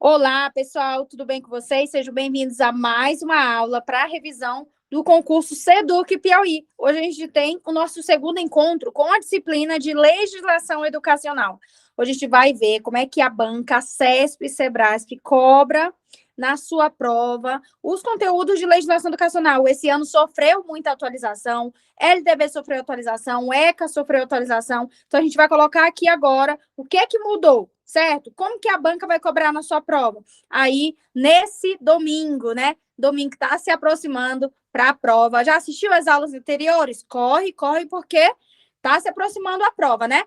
Olá, pessoal, tudo bem com vocês? Sejam bem-vindos a mais uma aula para a revisão do concurso SEDUC Piauí. Hoje a gente tem o nosso segundo encontro com a disciplina de Legislação Educacional. Hoje a gente vai ver como é que a banca, a CESP e Sebrasp cobra na sua prova os conteúdos de legislação educacional. Esse ano sofreu muita atualização, LDB sofreu atualização, ECA sofreu atualização. Então a gente vai colocar aqui agora o que é que mudou, certo? Como que a banca vai cobrar na sua prova? Aí, nesse domingo, né? Domingo que está se aproximando para a prova. Já assistiu as aulas anteriores? Corre, porque está se aproximando a prova, né?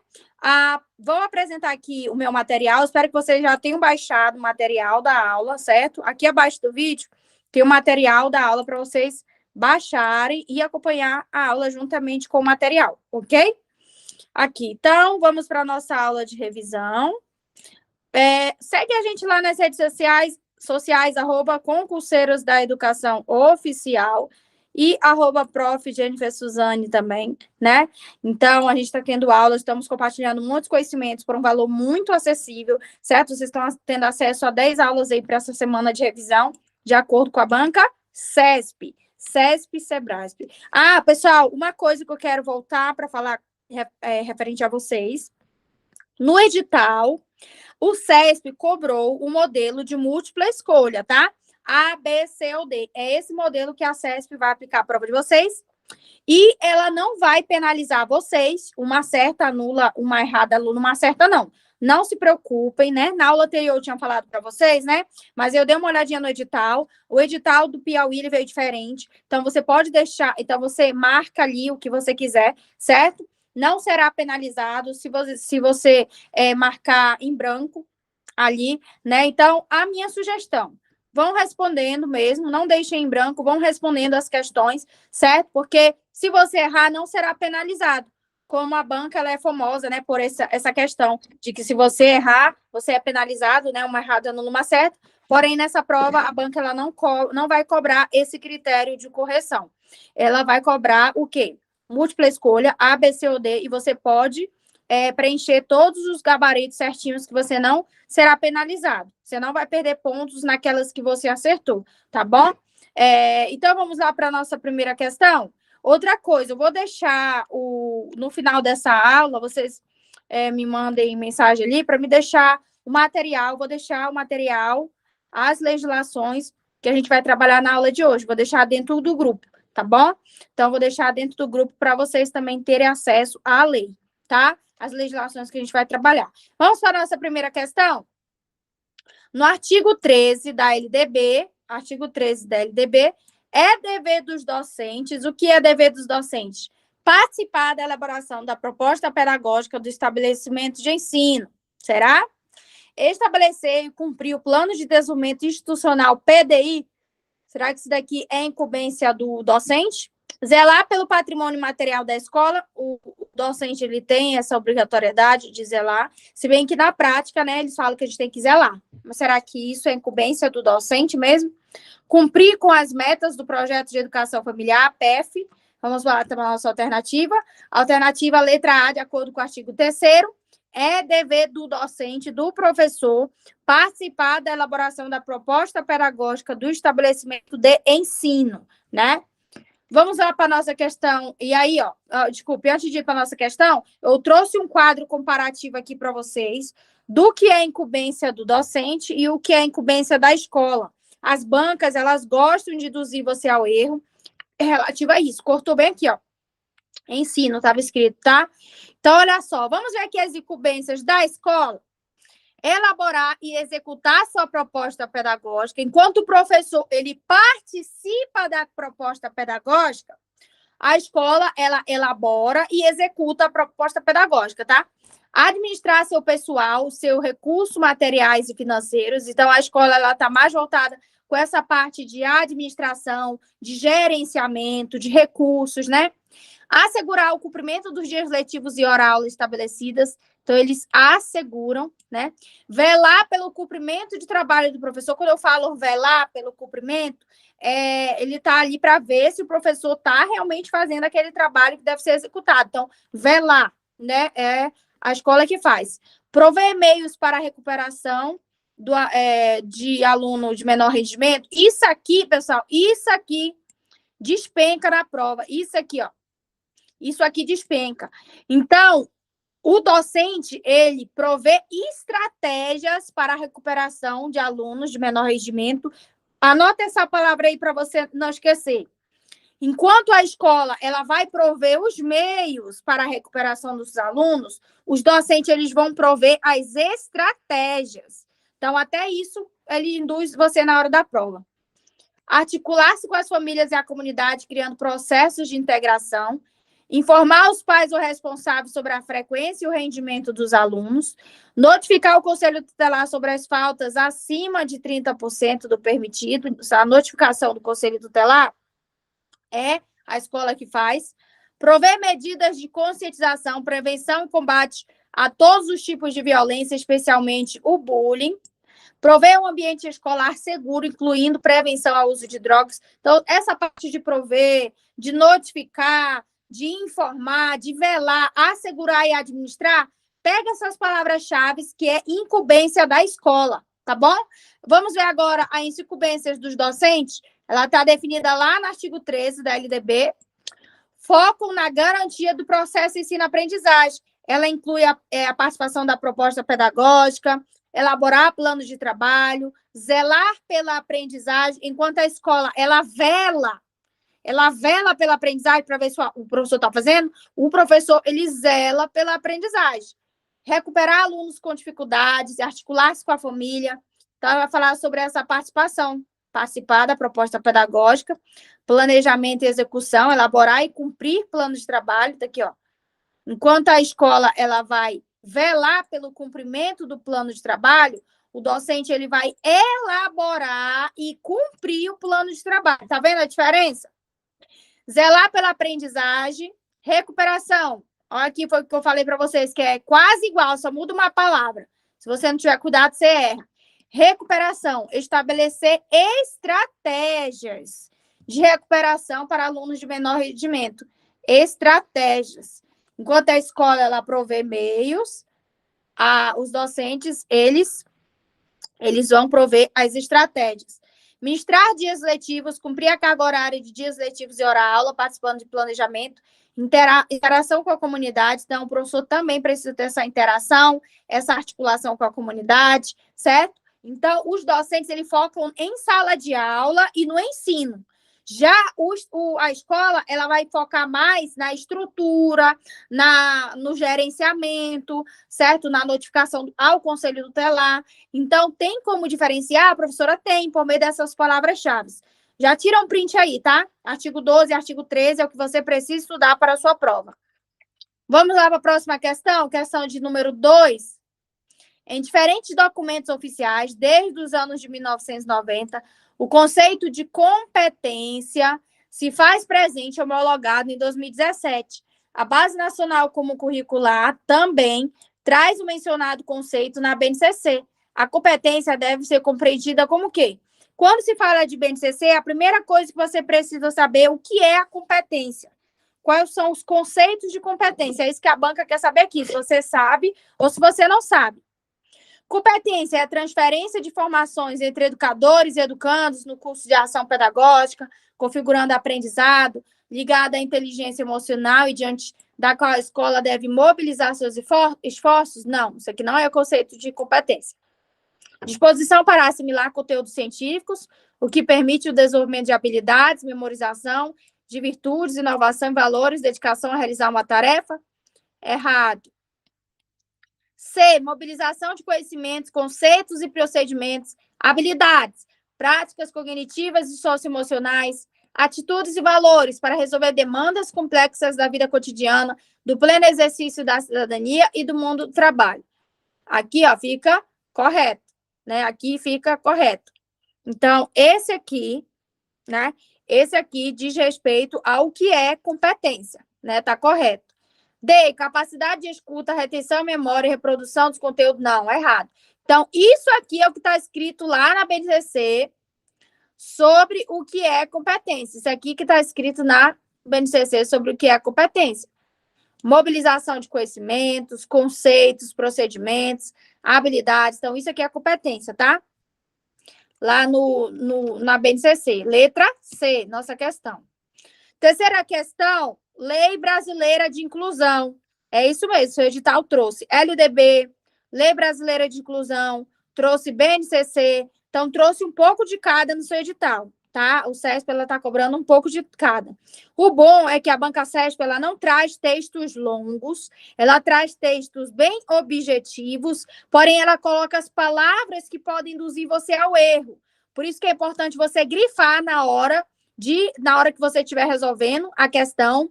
Vou apresentar aqui o meu material. Espero que vocês já tenham baixado o material da aula, certo? Aqui abaixo do vídeo tem o material da aula para vocês baixarem e acompanhar a aula juntamente com o material, ok? Aqui, então, vamos para a nossa aula de revisão. Segue a gente lá nas redes sociais @concurseiros da educação oficial e @prof. Jennifer Suzane também, né? Então, a gente está tendo aulas, estamos compartilhando muitos conhecimentos por um valor muito acessível, certo? Vocês estão tendo acesso a 10 aulas aí para essa semana de revisão, de acordo com a banca CESP e Sebrasp. Pessoal, uma coisa que eu quero voltar para falar referente a vocês. No edital, o CESP cobrou o modelo de múltipla escolha, tá? A, B, C ou D. É esse modelo que a CESP vai aplicar a prova de vocês. E ela não vai penalizar vocês. Uma certa anula, uma errada aluna, uma certa não. Não se preocupem, né? Na aula anterior eu tinha falado para vocês, né? Mas eu dei uma olhadinha no edital. O edital do Piauí ele veio diferente. Então, você pode deixar... Então, você marca ali o que você quiser, certo? Não será penalizado se você marcar em branco ali, né? Então, a minha sugestão, vão respondendo mesmo, não deixem em branco, vão respondendo as questões, certo? Porque se você errar, não será penalizado. Como a banca ela é famosa, né, por essa questão de que se você errar, você é penalizado, né, uma errada numa certa. Porém, nessa prova, a banca ela não vai cobrar esse critério de correção. Ela vai cobrar o quê? Múltipla escolha, A, B, C ou D, e você pode preencher todos os gabaritos certinhos que você não será penalizado. Você não vai perder pontos naquelas que você acertou, tá bom? Então, vamos lá para a nossa primeira questão. Outra coisa, eu vou deixar no final dessa aula, vocês me mandem mensagem ali para me deixar o material, vou deixar o material, as legislações que a gente vai trabalhar na aula de hoje, vou deixar dentro do grupo, tá bom? Então, vou deixar dentro do grupo para vocês também terem acesso à lei, tá? As legislações que a gente vai trabalhar. Vamos para a nossa primeira questão? No artigo 13 da LDB, é dever dos docentes, o que é dever dos docentes? Participar da elaboração da proposta pedagógica do estabelecimento de ensino, será? Estabelecer e cumprir o plano de desenvolvimento institucional PDI, será que isso daqui é incumbência do docente? Zelar pelo patrimônio material da escola, o docente ele tem essa obrigatoriedade de zelar, se bem que na prática, né, eles falam que a gente tem que zelar. Mas será que isso é incumbência do docente mesmo? Cumprir com as metas do projeto de educação familiar, PEF, vamos lá para a nossa alternativa. Alternativa letra A, de acordo com o artigo 3º, é dever do docente, do professor, participar da elaboração da proposta pedagógica do estabelecimento de ensino, né? Vamos lá para a nossa questão. E aí, desculpe, antes de ir para a nossa questão, eu trouxe um quadro comparativo aqui para vocês do que é incumbência do docente e o que é incumbência da escola. As bancas, elas gostam de induzir você ao erro relativo a isso. Cortou bem aqui, ensino, estava escrito, tá? Então, olha só, vamos ver aqui as incumbências da escola. Elaborar e executar sua proposta pedagógica. Enquanto o professor ele participa da proposta pedagógica, a escola ela elabora e executa a proposta pedagógica, tá? Administrar seu pessoal, seu recursos materiais e financeiros. Então, a escola ela está mais voltada com essa parte de administração, de gerenciamento, de recursos, né? Assegurar o cumprimento dos dias letivos e hora-aula estabelecidas. Então, eles asseguram, né? Velar pelo cumprimento de trabalho do professor. Quando eu falo velar pelo cumprimento, ele está ali para ver se o professor está realmente fazendo aquele trabalho que deve ser executado. Então, velar, né? É a escola que faz. Prover meios para a recuperação de aluno de menor rendimento, isso aqui, pessoal, isso aqui despenca na prova. Isso aqui, ó. Isso aqui despenca. Então, o docente, ele provê estratégias para a recuperação de alunos de menor rendimento. Anota essa palavra aí para você não esquecer. Enquanto a escola ela vai prover os meios para a recuperação dos alunos, os docentes eles vão prover as estratégias. Então, até isso, ele induz você na hora da prova. Articular-se com as famílias e a comunidade, criando processos de integração. Informar os pais ou responsáveis sobre a frequência e o rendimento dos alunos. Notificar o Conselho Tutelar sobre as faltas acima de 30% do permitido. A notificação do Conselho Tutelar é a escola que faz. Prover medidas de conscientização, prevenção e combate a todos os tipos de violência, especialmente o bullying. Prover um ambiente escolar seguro, incluindo prevenção ao uso de drogas. Então, essa parte de prover, de notificar, de informar, de velar, assegurar e administrar, pega essas palavras-chave que é incumbência da escola, tá bom? Vamos ver agora as incumbências dos docentes. Ela está definida lá no artigo 13 da LDB. Focam na garantia do processo ensino-aprendizagem. Ela inclui a participação da proposta pedagógica, elaborar planos de trabalho, zelar pela aprendizagem, enquanto a escola, ela vela pela aprendizagem para ver se o professor está fazendo, o professor, ele zela pela aprendizagem. Recuperar alunos com dificuldades, articular-se com a família. Então, ela vai falar sobre essa participação, participar da proposta pedagógica, planejamento e execução, elaborar e cumprir planos de trabalho, tá aqui, ó. Enquanto a escola, ela vai velar pelo cumprimento do plano de trabalho, o docente ele vai elaborar e cumprir o plano de trabalho. Tá vendo a diferença? Zelar pela aprendizagem, recuperação. Olha aqui foi o que eu falei para vocês, que é quase igual, só muda uma palavra. Se você não tiver cuidado, você erra. Recuperação, estabelecer estratégias de recuperação para alunos de menor rendimento. Estratégias. Enquanto a escola ela provê meios, os docentes, eles vão prover as estratégias. Ministrar dias letivos, cumprir a carga horária de dias letivos e hora-aula, participando de planejamento, interação com a comunidade. Então, o professor também precisa ter essa interação, essa articulação com a comunidade, certo? Então, os docentes, eles focam em sala de aula e no ensino. Já a escola, ela vai focar mais na estrutura, no gerenciamento, certo? Na notificação ao Conselho Tutelar. Então, tem como diferenciar? A professora tem, por meio dessas palavras-chave. Já tira um print aí, tá? Artigo 12 e artigo 13 é o que você precisa estudar para a sua prova. Vamos lá para a próxima questão, questão de número 2. Em diferentes documentos oficiais, desde os anos de 1990, o conceito de competência se faz presente homologado em 2017. A Base Nacional Comum Curricular também traz o mencionado conceito na BNCC. A competência deve ser compreendida como o quê? Quando se fala de BNCC, a primeira coisa que você precisa saber é o que é a competência. Quais são os conceitos de competência? É isso que a banca quer saber aqui, se você sabe ou se você não sabe. Competência é a transferência de informações entre educadores e educandos no curso de ação pedagógica, configurando aprendizado, ligada à inteligência emocional e diante da qual a escola deve mobilizar seus esforços? Não, isso aqui não é o conceito de competência. Disposição para assimilar conteúdos científicos, o que permite o desenvolvimento de habilidades, memorização, de virtudes, inovação e valores, dedicação a realizar uma tarefa? Errado. C, mobilização de conhecimentos, conceitos e procedimentos, habilidades, práticas cognitivas e socioemocionais, atitudes e valores para resolver demandas complexas da vida cotidiana, do pleno exercício da cidadania e do mundo do trabalho. Aqui, ó, fica correto, né? Aqui fica correto. Então, esse aqui, né? Esse aqui diz respeito ao que é competência, né? Tá correto. D, capacidade de escuta, retenção, memória e reprodução dos conteúdos. Não, é errado. Então, isso aqui é o que está escrito lá na BNCC sobre o que é competência. Isso aqui que está escrito na BNCC sobre o que é competência. mobilização de conhecimentos, conceitos, procedimentos, habilidades. Então, isso aqui é competência, tá? Lá na BNCC. Letra C, nossa questão. Terceira questão, Lei Brasileira de Inclusão. É isso mesmo, seu edital trouxe LDB, Lei Brasileira de Inclusão, trouxe BNCC, então trouxe um pouco de cada no seu edital, tá? O CESP, ela tá cobrando um pouco de cada. O bom é que a banca CESP, ela não traz textos longos, ela traz textos bem objetivos, porém ela coloca as palavras que podem induzir você ao erro. Por isso que é importante você grifar na hora que você estiver resolvendo a questão.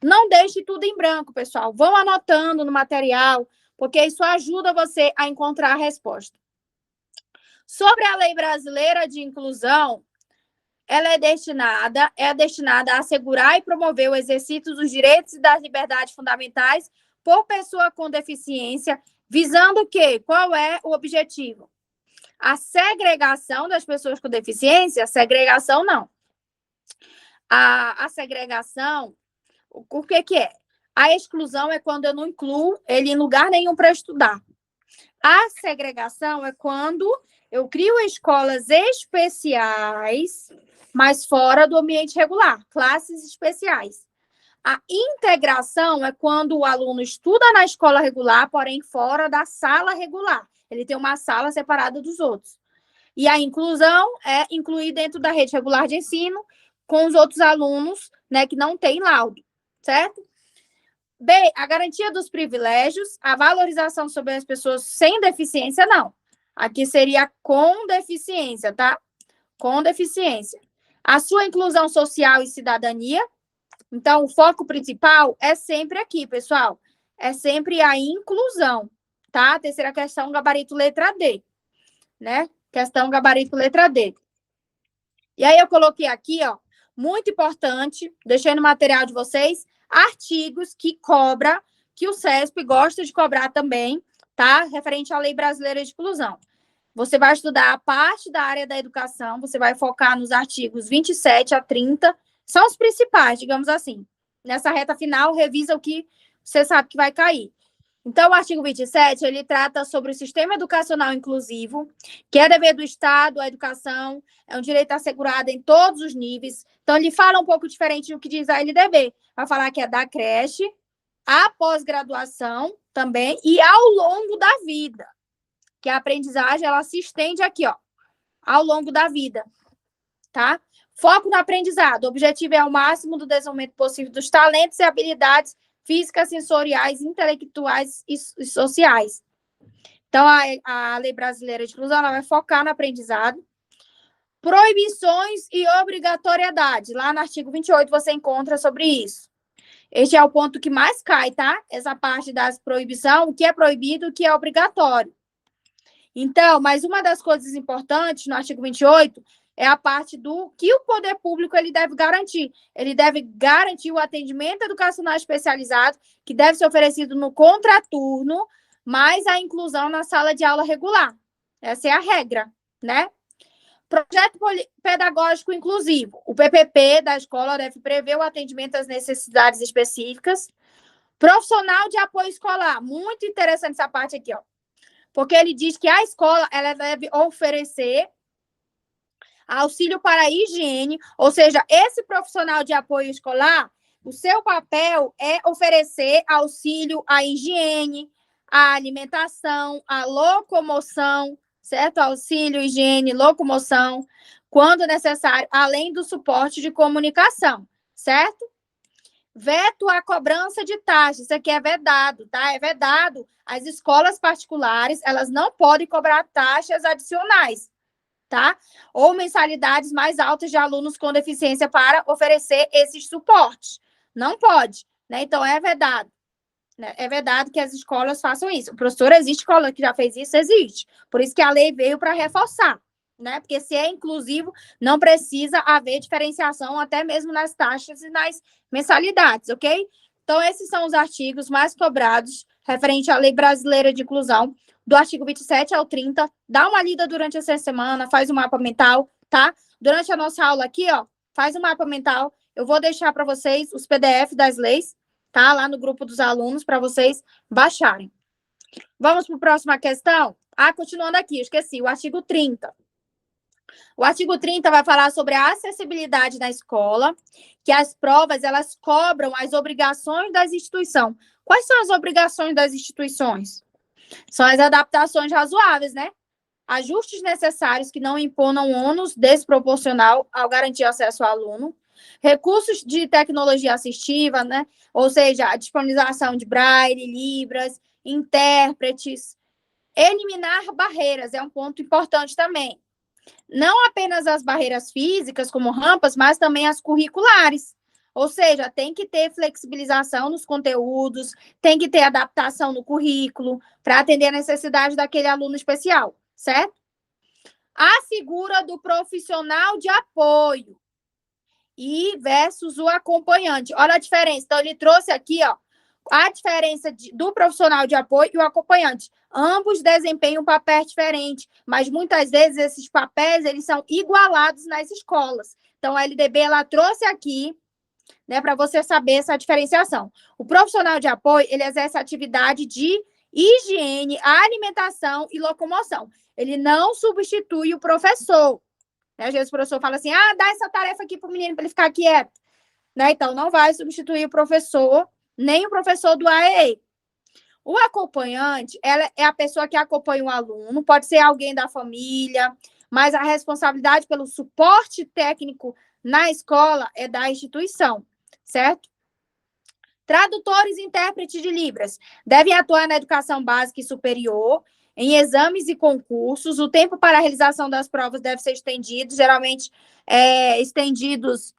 Não deixe tudo em branco, pessoal. Vão anotando no material, porque isso ajuda você a encontrar a resposta. Sobre a Lei Brasileira de Inclusão, ela é destinada a assegurar e promover o exercício dos direitos e das liberdades fundamentais por pessoa com deficiência, visando o quê? Qual é o objetivo? A segregação das pessoas com deficiência? Segregação não. A segregação, o que é? A exclusão é quando eu não incluo ele em lugar nenhum para estudar. A segregação é quando eu crio escolas especiais, mas fora do ambiente regular, classes especiais. A integração é quando o aluno estuda na escola regular, porém fora da sala regular. Ele tem uma sala separada dos outros. E a inclusão é incluir dentro da rede regular de ensino com os outros alunos, né, que não têm laudo, certo? B, a garantia dos privilégios, a valorização sobre as pessoas sem deficiência, não. Aqui seria com deficiência, tá? Com deficiência. A sua inclusão social e cidadania. Então, o foco principal é sempre aqui, pessoal. É sempre a inclusão, tá? Terceira questão, gabarito letra D, né? Questão gabarito letra D. E aí eu coloquei aqui, ó, muito importante, deixei no material de vocês, artigos que cobra, que o CESP gosta de cobrar também, tá? Referente à Lei Brasileira de Inclusão. Você vai estudar a parte da área da educação, você vai focar nos artigos 27 a 30, são os principais, digamos assim. Nessa reta final, revisa o que você sabe que vai cair. Então, o artigo 27, ele trata sobre o sistema educacional inclusivo, que é dever do Estado, a educação, é um direito assegurado em todos os níveis. Então, ele fala um pouco diferente do que diz a LDB. Vai falar que é da creche, a pós-graduação também, e ao longo da vida. Que a aprendizagem, ela se estende aqui, ó, ao longo da vida, tá? Foco no aprendizado. O objetivo é o máximo do desenvolvimento possível dos talentos e habilidades físicas, sensoriais, intelectuais e sociais. Então, a Lei Brasileira de Inclusão, ela vai focar no aprendizado. Proibições e obrigatoriedade. Lá no artigo 28 você encontra sobre isso. Este é o ponto que mais cai, tá? Essa parte das proibições, o que é proibido, o que é obrigatório. Então, mas uma das coisas importantes no artigo 28 é a parte do que o poder público ele deve garantir. Ele deve garantir o atendimento educacional especializado, que deve ser oferecido no contraturno, mais a inclusão na sala de aula regular. Essa é a regra, né? Projeto pedagógico inclusivo. O PPP da escola deve prever o atendimento às necessidades específicas. Profissional de apoio escolar. Muito interessante essa parte aqui, ó. Porque ele diz que a escola ela deve oferecer auxílio para a higiene, ou seja, esse profissional de apoio escolar, o seu papel é oferecer auxílio à higiene, à alimentação, à locomoção, certo? Auxílio, higiene, locomoção, quando necessário, além do suporte de comunicação, certo? Veto à cobrança de taxas, isso aqui é vedado, tá? É vedado. As escolas particulares, elas não podem cobrar taxas adicionais, tá? Ou mensalidades mais altas de alunos com deficiência para oferecer esses suportes. Não pode, né? Então, é vedado. Né? É vedado que as escolas façam isso. Professor, existe escola que já fez isso? Existe. Por isso que a lei veio para reforçar, né? Porque se é inclusivo, não precisa haver diferenciação até mesmo nas taxas e nas mensalidades, ok? Então, esses são os artigos mais cobrados referente à Lei Brasileira de Inclusão, do artigo 27 ao 30. Dá uma lida durante essa semana, faz um mapa mental, tá? Durante a nossa aula aqui, ó, faz um mapa mental. Eu vou deixar para vocês os PDF das leis, tá? Lá no grupo dos alunos para vocês baixarem. Vamos para a próxima questão? Continuando aqui, esqueci, o artigo 30. O artigo 30 vai falar sobre a acessibilidade na escola, que as provas, elas cobram as obrigações das instituições. Quais são as obrigações das instituições? São as adaptações razoáveis, né? Ajustes necessários que não imponam ônus desproporcional ao garantir acesso ao aluno, recursos de tecnologia assistiva, né? Ou seja, a disponibilização de braille, libras, intérpretes, eliminar barreiras é um ponto importante também. Não apenas as barreiras físicas, como rampas, mas também as curriculares. Ou seja, tem que ter flexibilização nos conteúdos, tem que ter adaptação no currículo para atender a necessidade daquele aluno especial, certo? A figura do profissional de apoio e versus o acompanhante. Olha a diferença. Então, ele trouxe aqui, ó, a diferença do profissional de apoio e o acompanhante. Ambos desempenham um papel diferente, mas muitas vezes esses papéis eles são igualados nas escolas. Então, a LDB ela trouxe aqui, né, para você saber essa diferenciação. O profissional de apoio, ele exerce atividade de higiene, alimentação e locomoção. Ele não substitui o professor. Né? Às vezes o professor fala assim, dá essa tarefa aqui para o menino para ele ficar quieto. Né? Então, não vai substituir o professor, nem o professor do AEE. O acompanhante, ela é a pessoa que acompanha o aluno, pode ser alguém da família, mas a responsabilidade pelo suporte técnico na escola é da instituição, certo? Tradutores e intérpretes de Libras devem atuar na educação básica e superior, em exames e concursos. O tempo para a realização das provas deve ser estendido, geralmente estendidos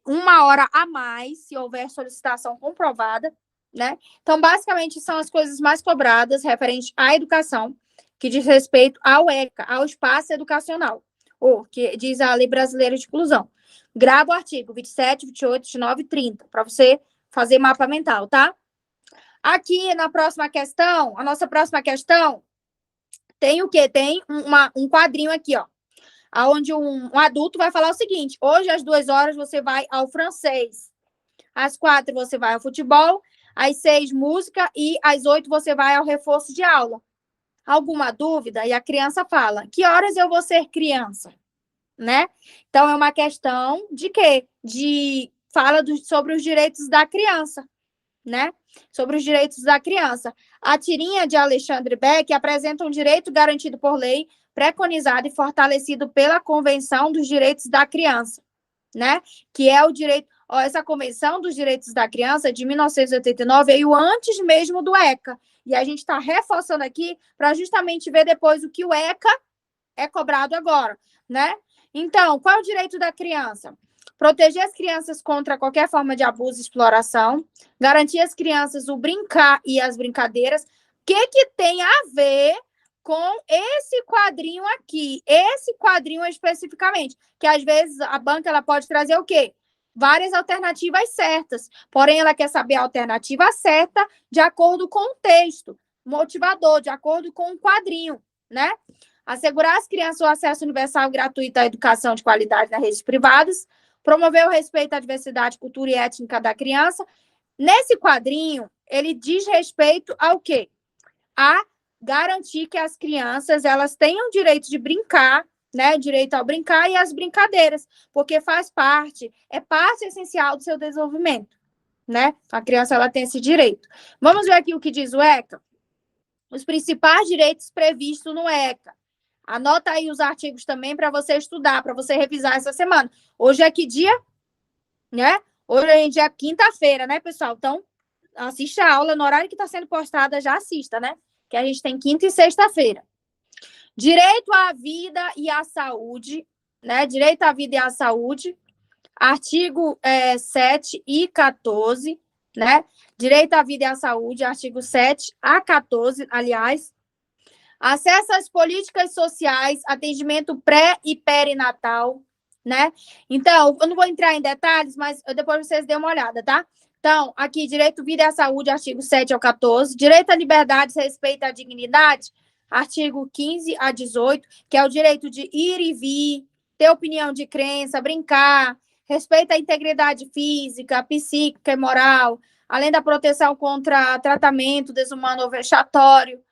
1 hora a mais, se houver solicitação comprovada, né? Então, basicamente, são as coisas mais cobradas referente à educação, que diz respeito ao ECA, ao espaço educacional, ou que diz a Lei Brasileira de Inclusão. Grava o artigo 27, 28, 29 e 30, para você fazer mapa mental, tá? Aqui, na próxima questão, a nossa próxima questão, tem o quê? Tem um quadrinho aqui, ó, onde um adulto vai falar o seguinte, hoje às 2 horas você vai ao francês, às 4 você vai ao futebol, às 6 música e às 8 você vai ao reforço de aula. Alguma dúvida? E a criança fala, que horas eu vou ser criança? Né? Então, é uma questão de quê? Fala sobre os direitos da criança, né? Sobre os direitos da criança. A tirinha de Alexandre Beck apresenta um direito garantido por lei, preconizado e fortalecido pela Convenção dos Direitos da Criança, né? Que é o direito... essa Convenção dos Direitos da Criança, de 1989, veio antes mesmo do ECA. E a gente está reforçando aqui para justamente ver depois o que o ECA é cobrado agora, né? Então, qual é o direito da criança? Proteger as crianças contra qualquer forma de abuso e exploração, garantir às crianças o brincar e as brincadeiras. O que tem a ver com esse quadrinho aqui? Esse quadrinho especificamente, que às vezes a banca ela pode trazer o quê? Várias alternativas certas, porém ela quer saber a alternativa certa de acordo com o texto motivador, de acordo com o quadrinho, né? Assegurar às crianças o acesso universal e gratuito à educação de qualidade nas redes privadas, promover o respeito à diversidade, cultura e étnica da criança. Nesse quadrinho, ele diz respeito ao quê? A garantir que as crianças elas tenham direito de brincar, né? Direito ao brincar e às brincadeiras, porque faz parte, é parte essencial do seu desenvolvimento, né? A criança ela tem esse direito. Vamos ver aqui o que diz o ECA? Os principais direitos previstos no ECA. Anota aí os artigos também para você estudar, para você revisar essa semana. Hoje é que dia? Né? Hoje é dia quinta-feira, né, pessoal? Então, assista a aula no horário que está sendo postada, já assista, né? Que a gente tem quinta e sexta-feira. Direito à vida e à saúde, né? Direito à vida e à saúde, artigo 7 e 14, né? Direito à vida e à saúde, artigo 7 a 14, aliás. Acesso às políticas sociais, atendimento pré e perinatal, né? Então, eu não vou entrar em detalhes, mas depois vocês dêem uma olhada, tá? Então, aqui, direito à vida e à saúde, artigo 7 ao 14. Direito à liberdade e respeito à dignidade, artigo 15 a 18, que é o direito de ir e vir, ter opinião de crença, brincar, respeito à integridade física, psíquica e moral, além da proteção contra tratamento desumano ou vexatório.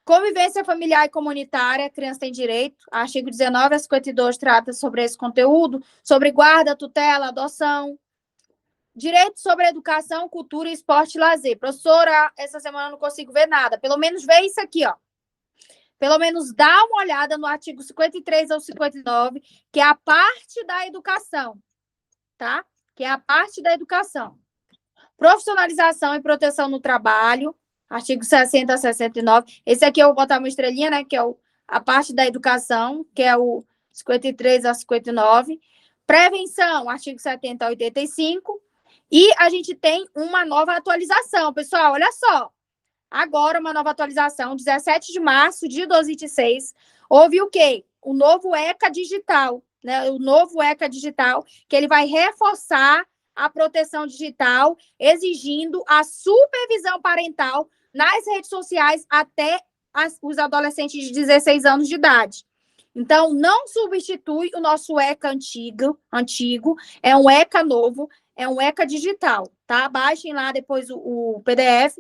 Convivência familiar e comunitária, a criança tem direito. Artigo 19 a 52 trata sobre esse conteúdo, sobre guarda, tutela, adoção. Direito sobre educação, cultura, esporte e lazer. Professora, essa semana eu não consigo ver nada. Pelo menos vê isso aqui, ó. Pelo menos dá uma olhada no artigo 53 ao 59, que é a parte da educação, tá? Que é a parte da educação. Profissionalização e proteção no trabalho, artigo 60 a 69. Esse aqui eu vou botar uma estrelinha, né? Que é a parte da educação, que é o 53 a 59. Prevenção, artigo 70 a 85. E a gente tem uma nova atualização, pessoal, olha só. Agora, uma nova atualização, 17 de março de 2026, houve o quê? O novo ECA Digital, né? O novo ECA Digital, que ele vai reforçar a proteção digital, exigindo a supervisão parental nas redes sociais até os adolescentes de 16 anos de idade. Então, não substitui o nosso ECA antigo, é um ECA novo, é um ECA digital, tá? Baixem lá depois o PDF,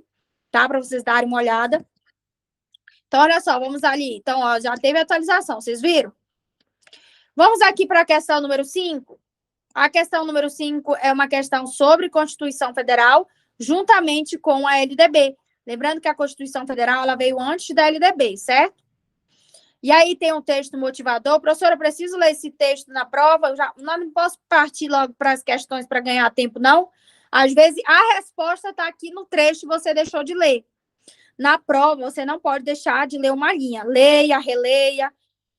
tá? Para vocês darem uma olhada. Então, olha só, vamos ali. Então, ó, já teve atualização, vocês viram? Vamos aqui para a questão número 5. A questão número 5 é uma questão sobre Constituição Federal, juntamente com a LDB. Lembrando que a Constituição Federal ela veio antes da LDB, certo? E aí tem um texto motivador. Professora, eu preciso ler esse texto na prova? Eu não posso partir logo para as questões para ganhar tempo, não. Às vezes, a resposta está aqui no trecho e você deixou de ler. Na prova, você não pode deixar de ler uma linha. Leia, releia.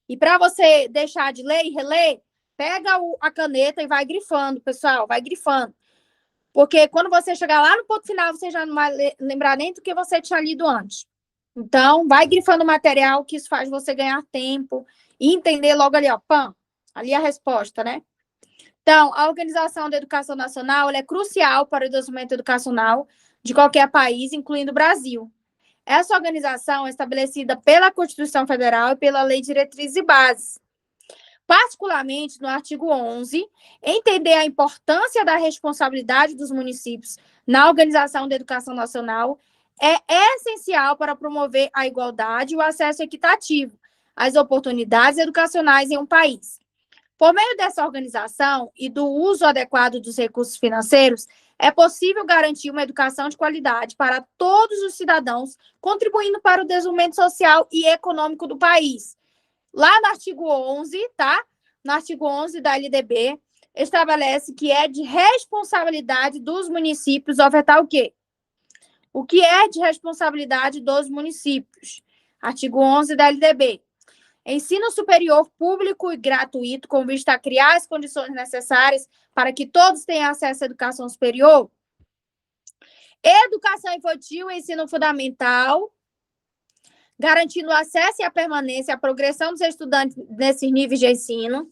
E para você deixar de ler e reler, pega a caneta e vai grifando, pessoal. Vai grifando. Porque quando você chegar lá no ponto final, você já não vai lembrar nem do que você tinha lido antes. Então, vai grifando o material, que isso faz você ganhar tempo e entender logo ali, ó, pam, ali a resposta, né? Então, a Organização da Educação Nacional ela é crucial para o desenvolvimento educacional de qualquer país, incluindo o Brasil. Essa organização é estabelecida pela Constituição Federal e pela Lei de Diretrizes e Bases. Particularmente no artigo 11, entender a importância da responsabilidade dos municípios na organização da educação nacional é essencial para promover a igualdade e o acesso equitativo às oportunidades educacionais em um país. Por meio dessa organização e do uso adequado dos recursos financeiros, é possível garantir uma educação de qualidade para todos os cidadãos, contribuindo para o desenvolvimento social e econômico do país. Lá no artigo 11, tá? No artigo 11 da LDB, estabelece que é de responsabilidade dos municípios ofertar o quê? O que é de responsabilidade dos municípios? Artigo 11 da LDB. Ensino superior público e gratuito com vista a criar as condições necessárias para que todos tenham acesso à educação superior. Educação infantil e ensino fundamental, garantindo o acesso e a permanência, a progressão dos estudantes nesses níveis de ensino.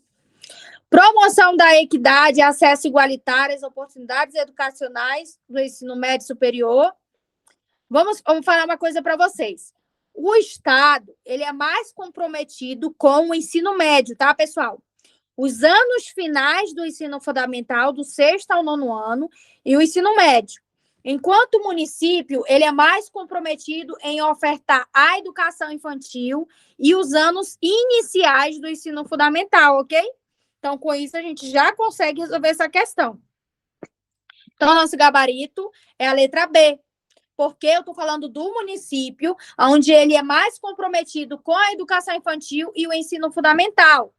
Promoção da equidade e acesso igualitário às oportunidades educacionais do ensino médio superior. Vamos falar uma coisa para vocês. O Estado, ele é mais comprometido com o ensino médio, tá, pessoal? Os anos finais do ensino fundamental, do 6º ao 9º ano, e o ensino médio. Enquanto o município, ele é mais comprometido em ofertar a educação infantil e os anos iniciais do ensino fundamental, ok? Então, com isso, a gente já consegue resolver essa questão. Então, nosso gabarito é a letra B. Porque eu estou falando do município, onde ele é mais comprometido com a educação infantil e o ensino fundamental.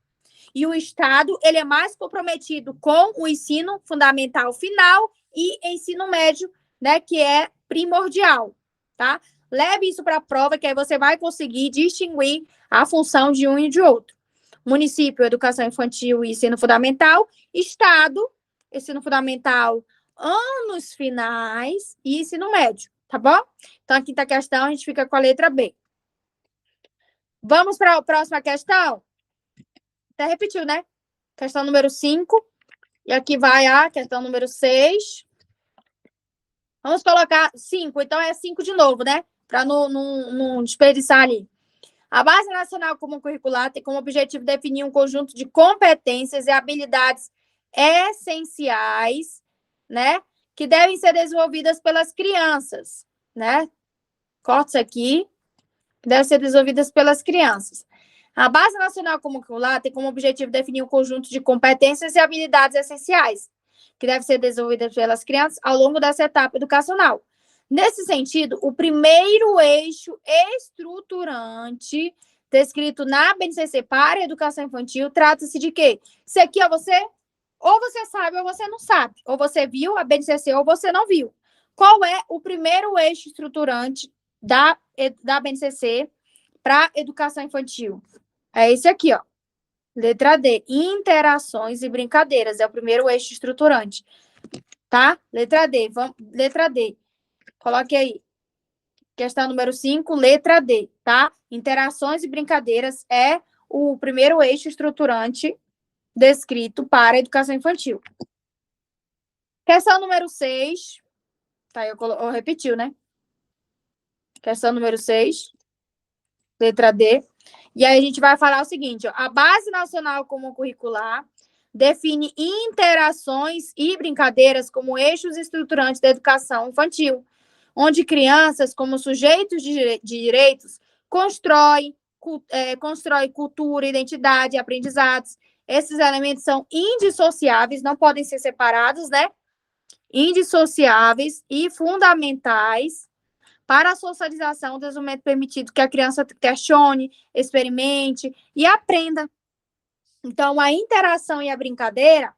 E o Estado, ele é mais comprometido com o ensino fundamental final e ensino médio, né, que é primordial, tá? Leve isso para a prova, que aí você vai conseguir distinguir a função de um e de outro. Município, educação infantil e ensino fundamental. Estado, ensino fundamental, anos finais e ensino médio. Tá bom? Então, a quinta questão, a gente fica com a letra B. Vamos para a próxima questão? Até repetiu, né? Questão número 5. E aqui vai a questão número 6. Vamos colocar 5. Então, é 5 de novo, né? Para não desperdiçar ali. A Base Nacional Comum Curricular tem como objetivo definir um conjunto de competências e habilidades essenciais, né? que devem ser desenvolvidas pelas crianças, né? Corta isso aqui, que devem ser desenvolvidas pelas crianças. A Base Nacional Comum Curricular tem como objetivo definir um conjunto de competências e habilidades essenciais, que devem ser desenvolvidas pelas crianças ao longo dessa etapa educacional. Nesse sentido, o primeiro eixo estruturante descrito na BNCC para a educação infantil trata-se de quê? Isso aqui, ó, ou você sabe ou você não sabe. Ou você viu a BNCC ou você não viu. Qual é o primeiro eixo estruturante da BNCC para a educação infantil? É esse aqui, ó. Letra D, interações e brincadeiras. É o primeiro eixo estruturante. Tá? Letra D. Letra D. Coloque aí. Questão número 5, letra D, tá? Interações e brincadeiras é o primeiro eixo estruturante descrito para a educação infantil. Questão número 6. Tá, eu repetiu, né? Questão número 6, letra D. E aí a gente vai falar o seguinte, ó, a Base Nacional Comum Curricular define interações e brincadeiras como eixos estruturantes da educação infantil, onde crianças, como sujeitos de direitos, constrói cultura, identidade, aprendizados. Esses elementos são indissociáveis, não podem ser separados, né? Indissociáveis e fundamentais para a socialização, o desenvolvimento permitido que a criança questione, experimente e aprenda. Então, a interação e a brincadeira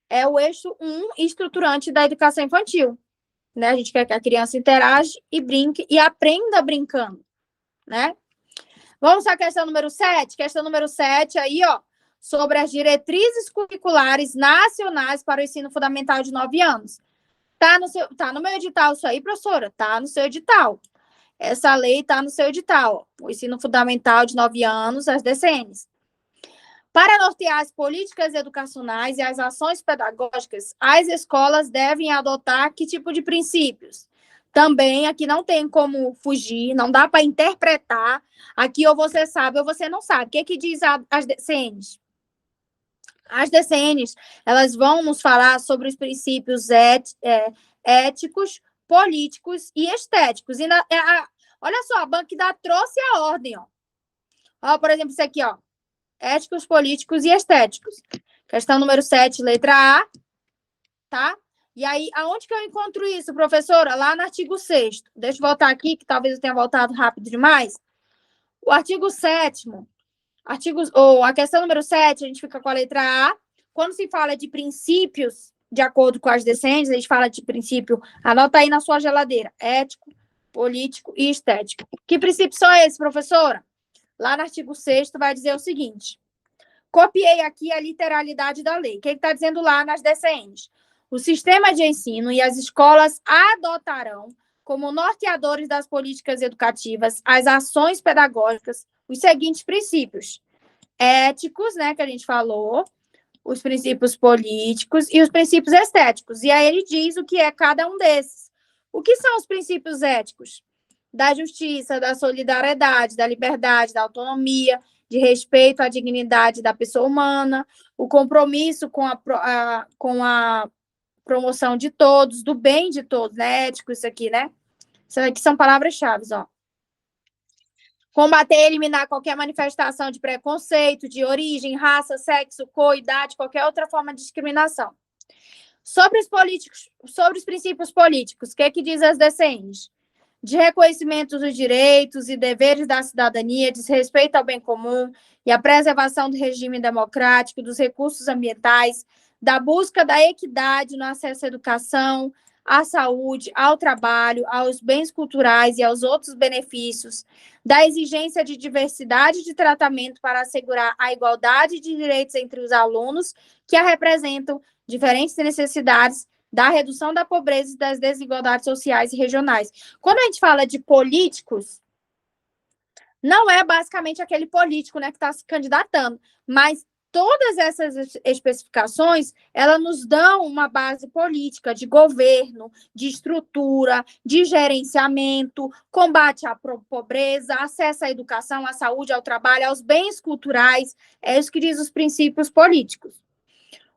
é o eixo 1 estruturante da educação infantil. Né? A gente quer que a criança interage e brinque e aprenda brincando, né? Vamos à questão número 7. Questão número 7 aí, ó, sobre as diretrizes curriculares nacionais para o ensino fundamental de 9 anos. Tá no meu edital isso aí, professora? Tá no seu edital. Essa lei tá no seu edital, ó. O ensino fundamental de 9 anos, as DCNs. Para nortear as políticas educacionais e as ações pedagógicas, as escolas devem adotar que tipo de princípios? Também aqui não tem como fugir, não dá para interpretar. Aqui ou você sabe ou você não sabe. O que diz as DCNs? As DCNs, elas vão nos falar sobre os princípios éticos, políticos e estéticos. Olha só, a Banquida trouxe a ordem, ó. Ó, por exemplo, isso aqui, ó. Éticos, políticos e estéticos. Questão número 7, letra A, tá? E aí, aonde que eu encontro isso, professora? Lá no artigo 6º. Deixa eu voltar aqui, que talvez eu tenha voltado rápido demais. O artigo 7º, a questão número 7, a gente fica com a letra A. Quando se fala de princípios, de acordo com as decentes, a gente fala de princípio, anota aí na sua geladeira, ético, político e estético. Que princípios são esses, professora? Lá no artigo 6º vai dizer o seguinte, copiei aqui a literalidade da lei. O que está dizendo lá nas DCNs? O sistema de ensino e as escolas adotarão, como norteadores das políticas educativas, as ações pedagógicas, os seguintes princípios. Éticos, né, que a gente falou, os princípios políticos e os princípios estéticos. E aí ele diz o que é cada um desses. O que são os princípios éticos? Da justiça, da solidariedade, da liberdade, da autonomia, de respeito à dignidade da pessoa humana, o compromisso com a promoção de todos, do bem de todos, né? Ético, isso aqui, né? Isso aqui são palavras-chave, ó. Combater e eliminar qualquer manifestação de preconceito, de origem, raça, sexo, cor, idade, qualquer outra forma de discriminação. Sobre os princípios políticos, o que diz as DCNs? De reconhecimento dos direitos e deveres da cidadania, de respeito ao bem comum e a preservação do regime democrático, dos recursos ambientais, da busca da equidade no acesso à educação, à saúde, ao trabalho, aos bens culturais e aos outros benefícios, da exigência de diversidade de tratamento para assegurar a igualdade de direitos entre os alunos que representam diferentes necessidades, da redução da pobreza e das desigualdades sociais e regionais. Quando a gente fala de políticos, não é basicamente aquele político, né, que está se candidatando, mas todas essas especificações, elas nos dão uma base política de governo, de estrutura, de gerenciamento, combate à pobreza, acesso à educação, à saúde, ao trabalho, aos bens culturais, é isso que diz os princípios políticos.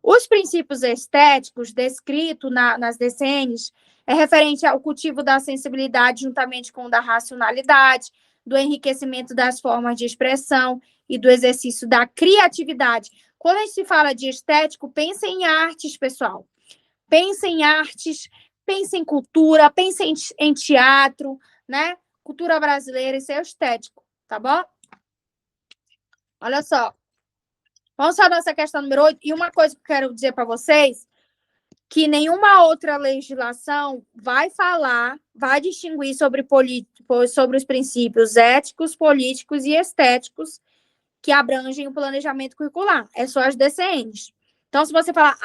Os princípios estéticos descritos nas DCNs é referente ao cultivo da sensibilidade juntamente com o da racionalidade, do enriquecimento das formas de expressão e do exercício da criatividade. Quando a gente se fala de estético, pensa em artes, pessoal. Pensa em artes, pensa em cultura, pensa em teatro, né? Cultura brasileira, isso é estético, tá bom? Olha só. Vamos para a nossa questão número 8. E uma coisa que eu quero dizer para vocês, que nenhuma outra legislação vai falar, vai distinguir sobre os princípios éticos, políticos e estéticos que abrangem o planejamento curricular. É só as DCNs. Então, se você falar,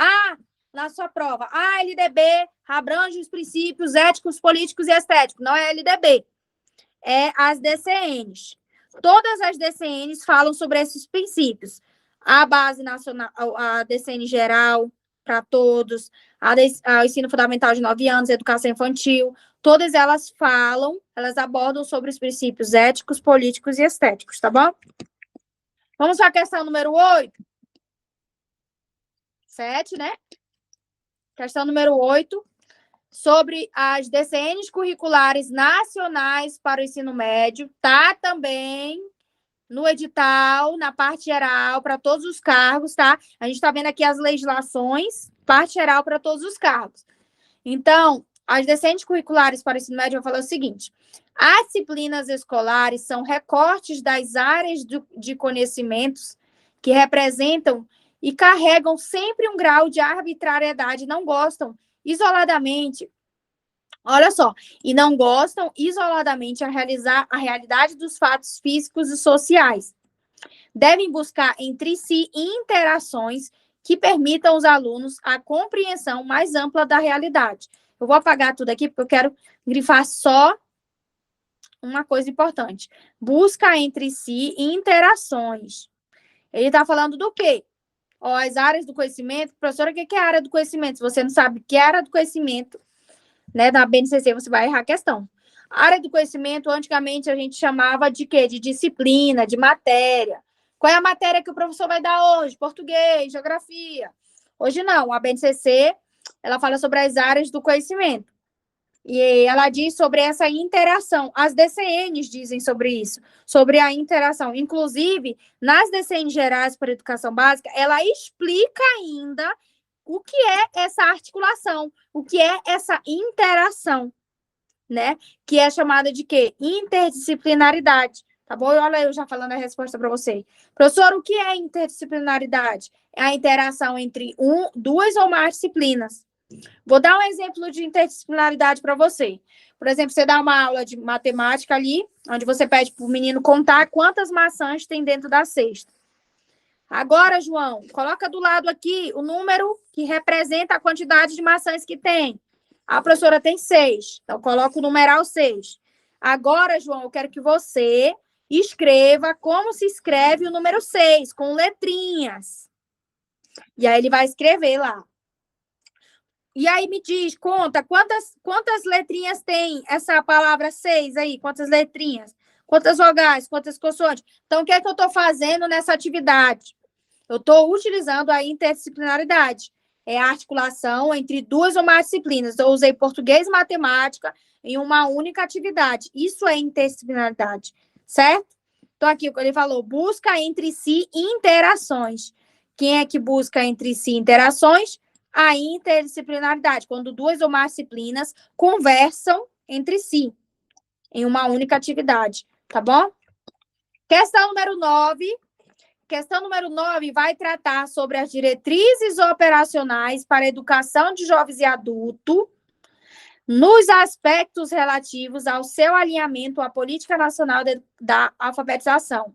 na sua prova, a LDB abrange os princípios éticos, políticos e estéticos. Não é a LDB, é as DCNs. Todas as DCNs falam sobre esses princípios. A base nacional, a DCN geral, para todos, o ensino fundamental de 9 anos, educação infantil, todas elas falam, elas abordam sobre os princípios éticos, políticos e estéticos, tá bom? Vamos para a questão número 8. 7, né? Questão número 8, sobre as DCNs curriculares nacionais para o ensino médio, tá também no edital, na parte geral, para todos os cargos, tá? A gente está vendo aqui as legislações, parte geral para todos os cargos. Então, as DCNs curriculares para o ensino médio, eu vou falar o seguinte: as disciplinas escolares são recortes das áreas de conhecimentos que representam e carregam sempre um grau de arbitrariedade, não gostam isoladamente. Olha só, e não gostam isoladamente a realizar a realidade dos fatos físicos e sociais. Devem buscar entre si interações que permitam aos alunos a compreensão mais ampla da realidade. Eu vou apagar tudo aqui porque eu quero grifar só uma coisa importante. Busca entre si interações. Ele está falando do quê? Ó, as áreas do conhecimento. Professora, o que é a área do conhecimento? Se você não sabe o que é a área do conhecimento, né, da BNCC, você vai errar a questão. A área do conhecimento, antigamente, a gente chamava de quê? De disciplina, de matéria. Qual é a matéria que o professor vai dar hoje? Português, geografia. Hoje não, a BNCC, ela fala sobre as áreas do conhecimento. E ela diz sobre essa interação. As DCNs dizem sobre isso, sobre a interação. Inclusive, nas DCNs gerais para a educação básica, ela explica ainda o que é essa articulação, o que é essa interação, né? Que é chamada de quê? Interdisciplinaridade, tá bom? Olha eu já falando a resposta para você. Professor, o que é interdisciplinaridade? É a interação entre duas ou mais disciplinas. Vou dar um exemplo de interdisciplinaridade para você. Por exemplo, você dá uma aula de matemática ali, onde você pede para o menino contar quantas maçãs tem dentro da cesta. Agora, João, coloca do lado aqui o número que representa a quantidade de maçãs que tem. A professora tem 6, então coloca o numeral 6. Agora, João, eu quero que você escreva como se escreve o número 6, com letrinhas. E aí ele vai escrever lá. E aí me diz, conta, quantas letrinhas tem essa palavra 6 aí? Quantas letrinhas? Quantas vogais? Quantas consoantes? Então, o que é que eu estou fazendo nessa atividade? Eu estou utilizando a interdisciplinaridade. É a articulação entre duas ou mais disciplinas. Eu usei português e matemática em uma única atividade. Isso é interdisciplinaridade, certo? Então, aqui ele falou, busca entre si interações. Quem é que busca entre si interações? A interdisciplinaridade, quando duas ou mais disciplinas conversam entre si em uma única atividade, tá bom? Questão número 9. Questão número 9 vai tratar sobre as diretrizes operacionais para a educação de jovens e adultos nos aspectos relativos ao seu alinhamento à Política Nacional da Alfabetização.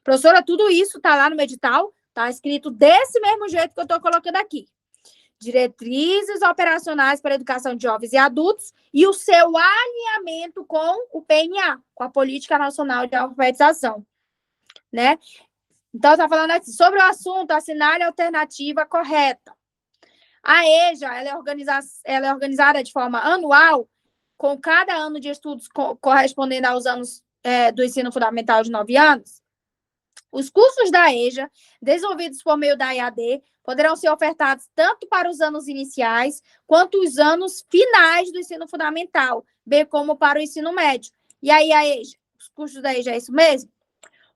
Professora, tudo isso está lá no edital, está escrito desse mesmo jeito que eu estou colocando aqui. Diretrizes operacionais para a educação de jovens e adultos e o seu alinhamento com o PNA, com a Política Nacional de Alfabetização, né? Então, está falando aqui sobre o assunto, assinale a alternativa correta. A EJA, ela é organizada de forma anual, com cada ano de estudos correspondendo aos anos do ensino fundamental de 9 anos. Os cursos da EJA, desenvolvidos por meio da EAD, poderão ser ofertados tanto para os anos iniciais, quanto os anos finais do ensino fundamental, bem como para o ensino médio. E aí, a EJA, os cursos da EJA é isso mesmo?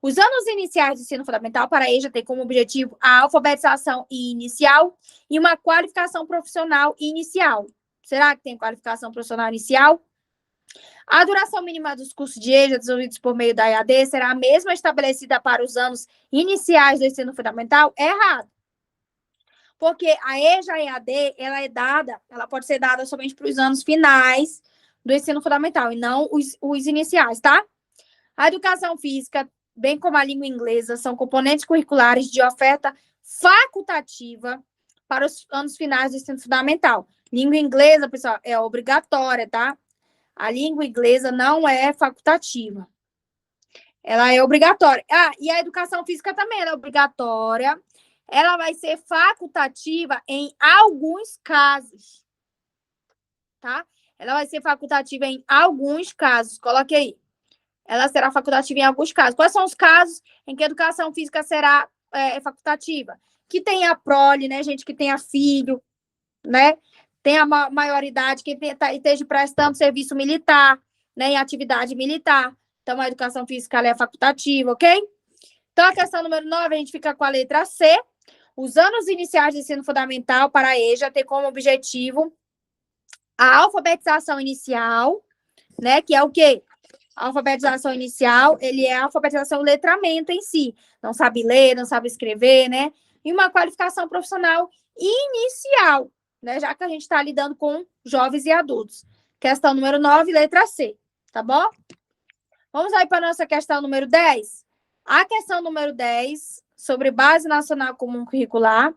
Os anos iniciais do ensino fundamental para a EJA têm como objetivo a alfabetização inicial e uma qualificação profissional inicial. Será que tem qualificação profissional inicial? A duração mínima dos cursos de EJA desenvolvidos por meio da EAD será a mesma estabelecida para os anos iniciais do ensino fundamental? Errado. Porque a EJA e a EAD, ela pode ser dada somente para os anos finais do ensino fundamental e não os iniciais, tá? A educação física, bem como a língua inglesa, são componentes curriculares de oferta facultativa para os anos finais do ensino fundamental. Língua inglesa, pessoal, é obrigatória, tá? A língua inglesa não é facultativa. Ela é obrigatória. Ah, e a educação física também ela é obrigatória. Ela vai ser facultativa em alguns casos. Tá? Ela vai ser facultativa em alguns casos. Coloque aí. Ela será facultativa em alguns casos. Quais são os casos em que a educação física será facultativa? Que tenha prole, né, gente? Que tenha filho, né? Tenha maioridade, que esteja prestando serviço militar, né? Em atividade militar. Então, a educação física ela é facultativa, ok? Então, a questão número 9, a gente fica com a letra C. Os anos iniciais de ensino fundamental para a EJA tem como objetivo a alfabetização inicial, né? Que é o quê? A alfabetização inicial, ele é a alfabetização, o letramento em si. Não sabe ler, não sabe escrever, né? E uma qualificação profissional inicial, né? Já que a gente está lidando com jovens e adultos. Questão número 9, letra C, tá bom? Vamos aí para a nossa questão número 10. A questão número 10, sobre Base Nacional Comum Curricular,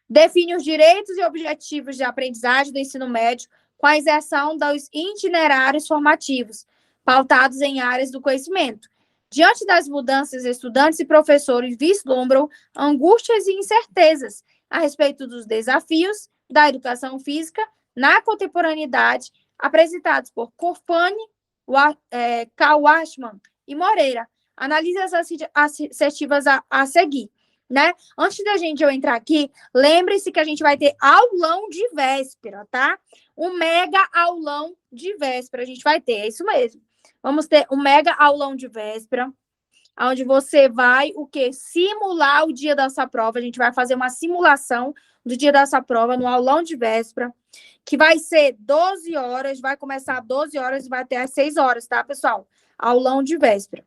define os direitos e objetivos de aprendizagem do ensino médio com a inserção dos itinerários formativos, pautados em áreas do conhecimento. Diante das mudanças, estudantes e professores vislumbram angústias e incertezas a respeito dos desafios da educação física na contemporaneidade, apresentados por Corfani, Kawashman e Moreira. Analise as assertivas a seguir, né? Antes da gente entrar aqui, lembre-se que a gente vai ter aulão de véspera, tá? Um mega aulão de véspera a gente vai ter, é isso mesmo. Vamos ter um mega aulão de véspera, onde você vai, o quê? Simular o dia da sua prova. A gente vai fazer uma simulação do dia da sua prova no aulão de véspera, que vai ser 12 horas, vai começar às 12 horas e vai até às 6 horas, tá, pessoal? Aulão de véspera.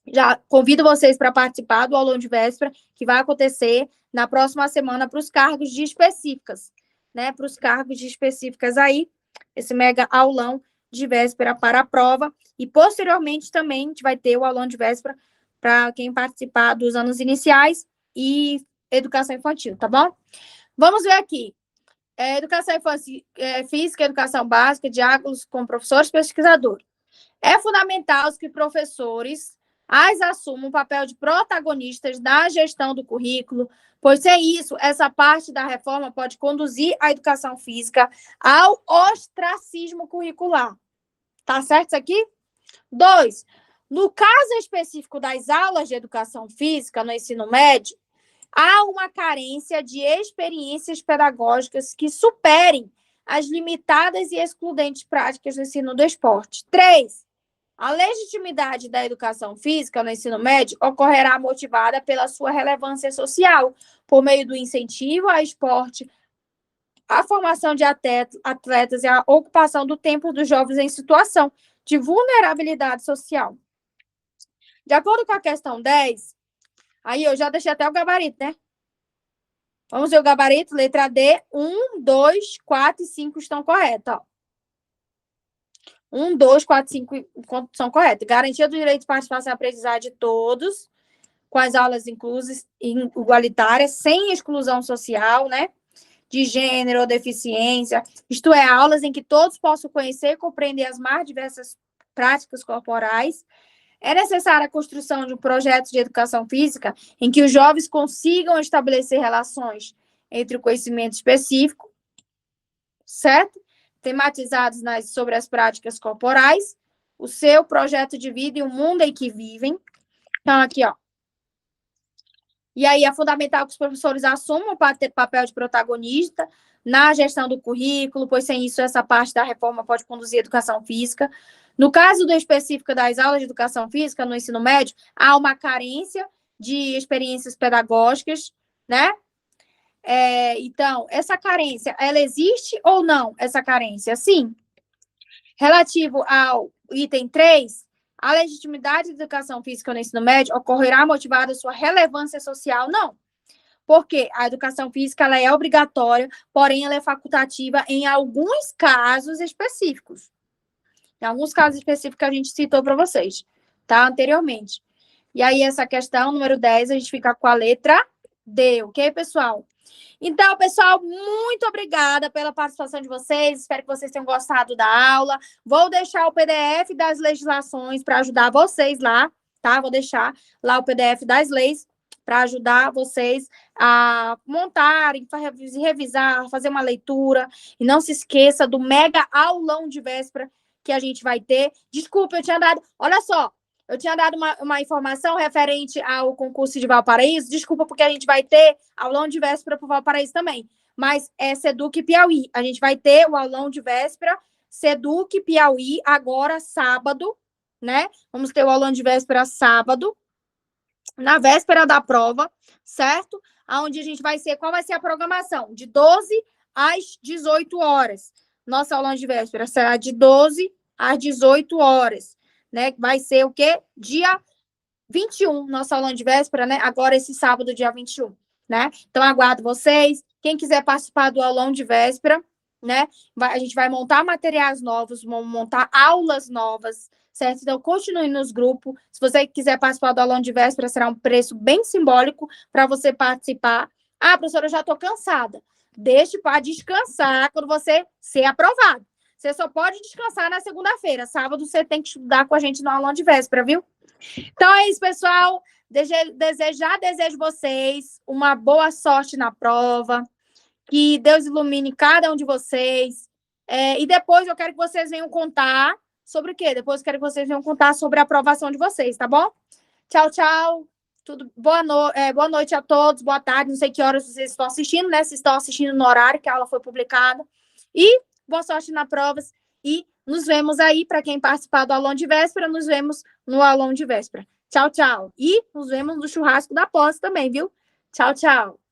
Já convido vocês para participar do aulão de véspera, que vai acontecer na próxima semana para os cargos de específicas, né? Para os cargos de específicas aí, esse mega aulão de véspera para a prova. E, posteriormente, também a gente vai ter o aulão de véspera para quem participar dos anos iniciais e educação infantil, tá bom? Vamos ver aqui. Educação física, educação básica, diálogos com professores e pesquisadores. É fundamental que professores assumam o papel de protagonistas na gestão do currículo, pois sem isso, essa parte da reforma pode conduzir a educação física ao ostracismo curricular. Tá certo isso aqui? 2. No caso específico das aulas de educação física no ensino médio, há uma carência de experiências pedagógicas que superem as limitadas e excludentes práticas do ensino do esporte. 3. A legitimidade da educação física no ensino médio ocorrerá motivada pela sua relevância social, por meio do incentivo ao esporte, a formação de atletas e a ocupação do tempo dos jovens em situação de vulnerabilidade social. De acordo com a questão 10, aí eu já deixei até o gabarito, né? Vamos ver o gabarito, letra D, 1, 2, 4 e 5 estão corretos, ó. 1, 2, 4, 5 são corretos. Garantia do direito de participação e aprendizagem de todos, com as aulas inclusas e igualitárias, sem exclusão social, né? De gênero ou deficiência, isto é, aulas em que todos possam conhecer e compreender as mais diversas práticas corporais. É necessária a construção de um projeto de educação física em que os jovens consigam estabelecer relações entre o conhecimento específico, certo? Tematizados sobre as práticas corporais, o seu projeto de vida e o mundo em que vivem. Então, aqui, ó, E aí é fundamental que os professores assumam o papel de protagonista na gestão do currículo, pois sem isso essa parte da reforma pode conduzir a educação física. No caso do específico das aulas de educação física no ensino médio, há uma carência de experiências pedagógicas, né? Então, essa carência, ela existe ou não, essa carência? Sim. Relativo ao item 3, a legitimidade da educação física no ensino médio ocorrerá motivada a sua relevância social? Não. Porque a educação física ela é obrigatória, porém ela é facultativa em alguns casos específicos. Em alguns casos específicos que a gente citou para vocês, tá? Anteriormente. E aí, essa questão, número 10, a gente fica com a letra D, ok, pessoal? Então, pessoal, muito obrigada pela participação de vocês. Espero que vocês tenham gostado da aula. Vou deixar o PDF das legislações para ajudar vocês lá, tá? Vou deixar lá o PDF das leis para ajudar vocês a montarem, revisar, fazer uma leitura. E não se esqueça do mega aulão de véspera que a gente vai ter. Desculpa, eu tinha dado... Olha só, eu tinha dado uma informação referente ao concurso de Valparaíso. Desculpa, porque a gente vai ter aulão de véspera para o Valparaíso também. Mas é Seduc Piauí. A gente vai ter o aulão de véspera Seduc Piauí agora, sábado, né? Vamos ter o aulão de véspera sábado, na véspera da prova, certo? Onde a gente vai ser... Qual vai ser a programação? De 12 às 18 horas. Nossa aulão de véspera será de 12 às 18 horas. Né? Vai ser o quê? Dia 21, nossa aula de véspera, né? Agora, esse sábado, dia 21, né? Então, aguardo vocês. Quem quiser participar do aulão de véspera, né? A gente vai montar materiais novos, vamos montar aulas novas, certo? Então, continue nos grupos. Se você quiser participar do aulão de véspera, será um preço bem simbólico para você participar. Ah, professora, eu já estou cansada. Deixe para descansar quando você ser aprovado. Você só pode descansar na segunda-feira. Sábado você tem que estudar com a gente no aulão de véspera, viu? Então é isso, pessoal. Desejo vocês uma boa sorte na prova. Que Deus ilumine cada um de vocês. E depois eu quero que vocês venham contar sobre o quê? Depois eu quero que vocês venham contar sobre a aprovação de vocês, tá bom? Tchau, tchau. Boa noite a todos. Boa tarde. Não sei que horas vocês estão assistindo, né? Se estão assistindo no horário que a aula foi publicada. E boa sorte na provas e nos vemos aí, para quem participar do aulão de véspera, nos vemos no aulão de véspera. Tchau, tchau. E nos vemos no churrasco da pós também, viu? Tchau, tchau.